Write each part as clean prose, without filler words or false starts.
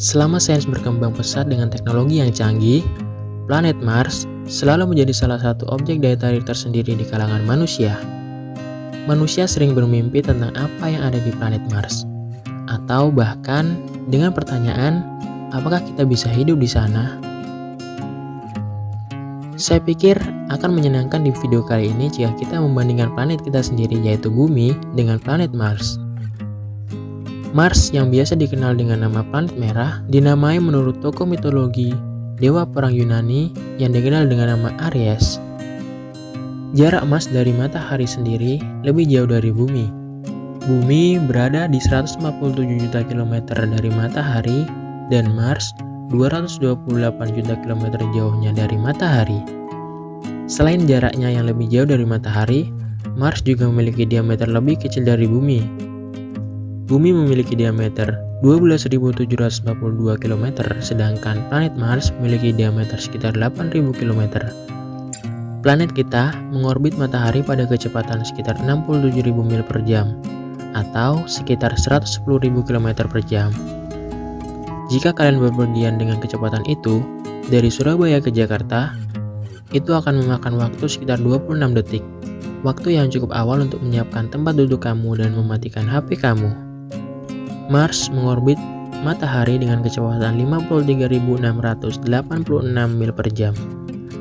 Selama sains berkembang pesat dengan teknologi yang canggih, planet Mars selalu menjadi salah satu objek daya tarik tersendiri di kalangan manusia. Manusia sering bermimpi tentang apa yang ada di planet Mars, atau bahkan dengan pertanyaan, apakah kita bisa hidup di sana? Saya pikir akan menyenangkan di video kali ini jika kita membandingkan planet kita sendiri yaitu Bumi dengan planet Mars. Mars yang biasa dikenal dengan nama planet merah dinamai menurut tokoh mitologi dewa perang Yunani yang dikenal dengan nama Ares. Jarak Mars dari matahari sendiri lebih jauh dari Bumi. Bumi berada di 147 juta kilometer dari matahari dan Mars 228 juta kilometer jauhnya dari matahari. Selain jaraknya yang lebih jauh dari matahari, Mars juga memiliki diameter lebih kecil dari Bumi. Bumi memiliki diameter 12.742 km, sedangkan planet Mars memiliki diameter sekitar 8.000 km. Planet kita mengorbit matahari pada kecepatan sekitar 67.000 mil per jam, atau sekitar 110.000 km per jam. Jika kalian bepergian dengan kecepatan itu, dari Surabaya ke Jakarta, itu akan memakan waktu sekitar 26 detik. Waktu yang cukup awal untuk menyiapkan tempat duduk kamu dan mematikan HP kamu. Mars mengorbit matahari dengan kecepatan 53.686 mil per jam,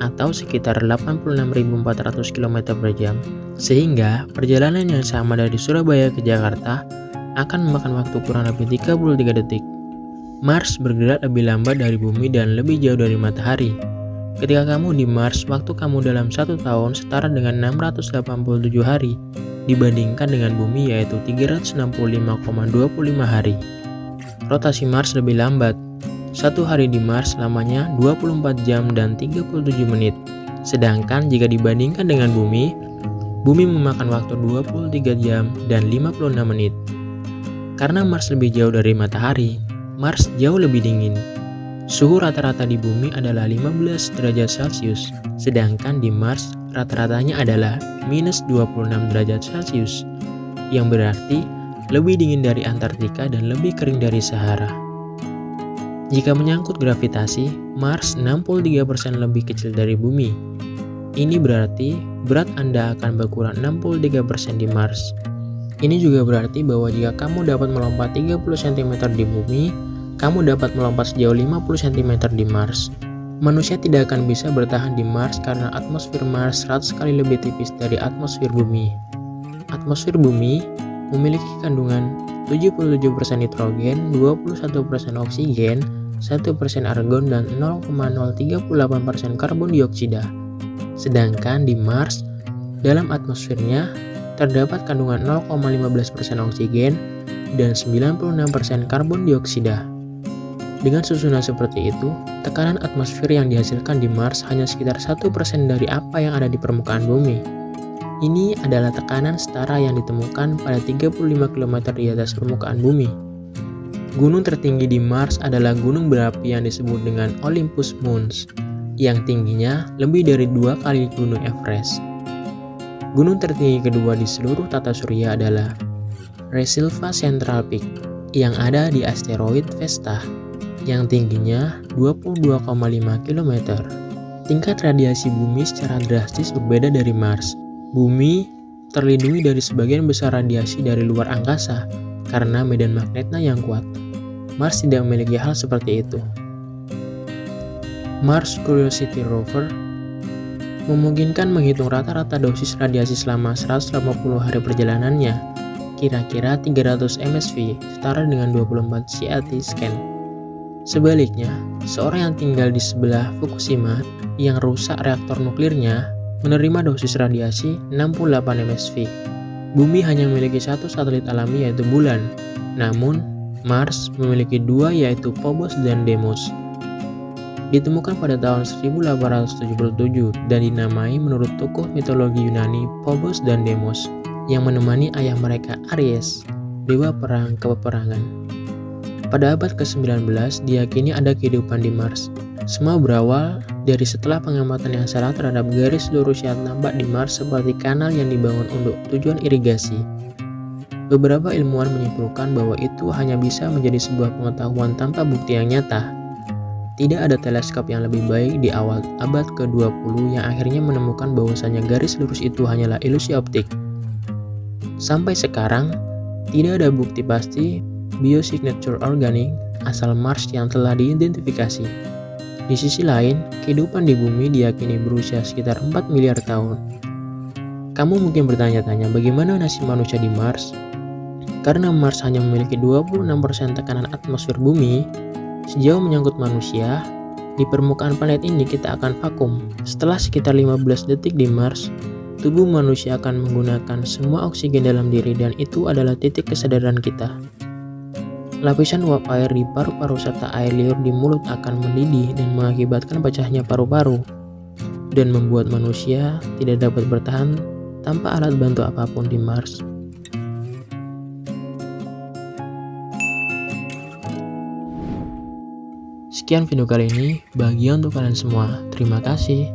atau sekitar 86.400 km per jam, sehingga perjalanan yang sama dari Surabaya ke Jakarta akan memakan waktu kurang lebih 33 detik. Mars bergerak lebih lambat dari Bumi dan lebih jauh dari matahari. Ketika kamu di Mars, waktu kamu dalam 1 tahun setara dengan 687 hari dibandingkan dengan Bumi yaitu 365,25 hari. Rotasi Mars lebih lambat. 1 hari di Mars lamanya 24 jam dan 37 menit. Sedangkan jika dibandingkan dengan Bumi, Bumi memakan waktu 23 jam dan 56 menit. Karena Mars lebih jauh dari matahari, Mars jauh lebih dingin. Suhu rata-rata di Bumi adalah 15 derajat Celcius, sedangkan di Mars rata-ratanya adalah minus 26 derajat Celcius, yang berarti lebih dingin dari Antartika dan lebih kering dari Sahara. Jika menyangkut gravitasi, Mars 63% lebih kecil dari Bumi. Ini berarti berat Anda akan berkurang 63% di Mars. Ini juga berarti bahwa jika kamu dapat melompat 30 cm di Bumi, kamu dapat melompat sejauh 50 cm di Mars. Manusia tidak akan bisa bertahan di Mars karena atmosfer Mars 100 kali lebih tipis dari atmosfer Bumi. Atmosfer Bumi memiliki kandungan 77% nitrogen, 21% oksigen, 1% argon, dan 0,038% karbon dioksida. Sedangkan di Mars, dalam atmosfernya terdapat kandungan 0,15% oksigen dan 96% karbon dioksida. Dengan susunan seperti itu, tekanan atmosfer yang dihasilkan di Mars hanya sekitar 1% dari apa yang ada di permukaan Bumi. Ini adalah tekanan setara yang ditemukan pada 35 km di atas permukaan Bumi. Gunung tertinggi di Mars adalah gunung berapi yang disebut dengan Olympus Mons, yang tingginya lebih dari 2 kali gunung Everest. Gunung tertinggi kedua di seluruh tata surya adalah Resilva Central Peak, yang ada di asteroid Vesta, yang tingginya 22,5 km. Tingkat radiasi Bumi secara drastis berbeda dari Mars. Bumi terlindungi dari sebagian besar radiasi dari luar angkasa karena medan magnetnya yang kuat. Mars tidak memiliki hal seperti itu. Mars Curiosity Rover memungkinkan menghitung rata-rata dosis radiasi selama 180 hari perjalanannya, kira-kira 300 MSV, setara dengan 24 CT scan. Sebaliknya, seorang yang tinggal di sebelah Fukushima yang rusak reaktor nuklirnya menerima dosis radiasi 68 MSV. Bumi hanya memiliki 1 satelit alami yaitu Bulan, namun Mars memiliki 2 yaitu Phobos dan Deimos. Ditemukan pada tahun 1877 dan dinamai menurut tokoh mitologi Yunani Phobos dan Deimos yang menemani ayah mereka Ares, dewa perang kepeperangan. Pada abad ke-19, diyakini ada kehidupan di Mars. Semua berawal dari setelah pengamatan yang salah terhadap garis lurus yang tampak di Mars seperti kanal yang dibangun untuk tujuan irigasi. Beberapa ilmuwan menyimpulkan bahwa itu hanya bisa menjadi sebuah pengetahuan tanpa bukti yang nyata. Tidak ada teleskop yang lebih baik di awal abad ke-20 yang akhirnya menemukan bahwasannya garis lurus itu hanyalah ilusi optik. Sampai sekarang, tidak ada bukti pasti biosignature organik asal Mars yang telah diidentifikasi. Di sisi lain, kehidupan di bumi diyakini berusia sekitar 4 miliar tahun. Kamu mungkin bertanya-tanya bagaimana nasib manusia di Mars? Karena Mars hanya memiliki 26% tekanan atmosfer bumi, sejauh menyangkut manusia, di permukaan planet ini kita akan vakum. Setelah sekitar 15 detik di Mars, tubuh manusia akan menggunakan semua oksigen dalam diri dan itu adalah titik kesadaran kita. Lapisan uap air di paru-paru serta air liur di mulut akan mendidih dan mengakibatkan pecahnya paru-paru dan membuat manusia tidak dapat bertahan tanpa alat bantu apapun di Mars. Sekian video kali ini, bahagia untuk kalian semua. Terima kasih.